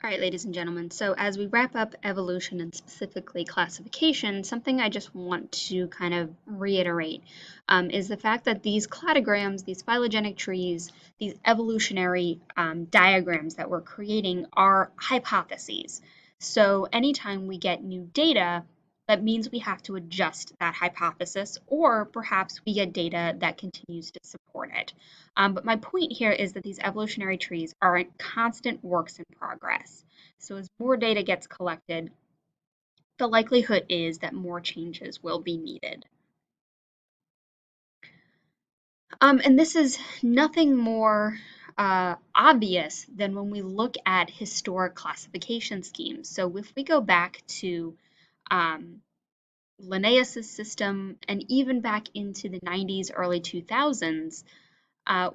All right, ladies and gentlemen, so as we wrap up evolution and specifically classification, something I just want to kind of reiterate is the fact that these cladograms, these phylogenetic trees, these evolutionary diagrams that we're creating are hypotheses. So anytime we get new data, that means we have to adjust that hypothesis, or perhaps we get data that continues to support it. But my point here is that these evolutionary trees are constant works in progress. So as more data gets collected, the likelihood is that more changes will be needed. And this is nothing more obvious than when we look at historic classification schemes. So if we go back to um, Linnaeus' system and even back into the 90s, early 2000s,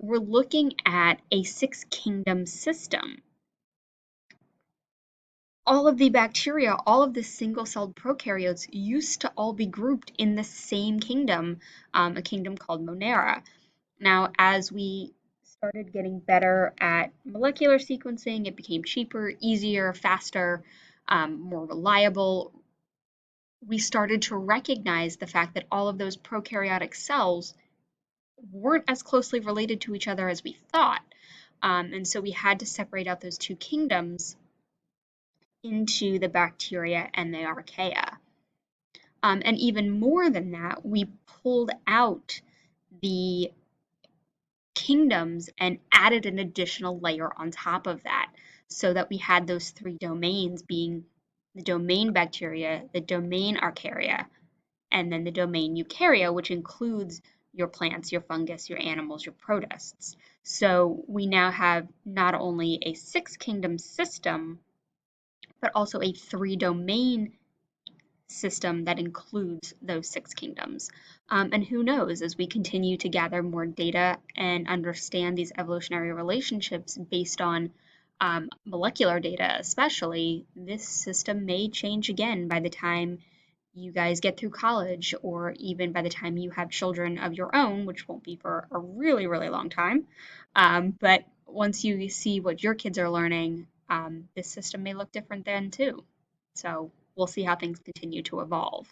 we're looking at a six kingdom system. All of the bacteria, all of the single-celled prokaryotes used to all be grouped in the same kingdom, a kingdom called Monera. Now, as we started getting better at molecular sequencing, it became cheaper, easier, faster, more reliable. We started to recognize the fact that all of those prokaryotic cells weren't as closely related to each other as we thought. And so we had to separate out those two kingdoms into the bacteria and the archaea. And even more than that, we pulled out the kingdoms and added an additional layer on top of that so that we had those three domains being the domain bacteria, the domain archaea, and then the domain eukarya, which includes your plants, your fungus, your animals, your protists. So we now have not only a six kingdom system, but also a three domain system that includes those six kingdoms. And who knows, as we continue to gather more data and understand these evolutionary relationships based on molecular data, especially, this system may change again by the time you guys get through college, or even by the time you have children of your own, which won't be for a really, really long time. But once you see what your kids are learning, this system may look different then too. So we'll see how things continue to evolve.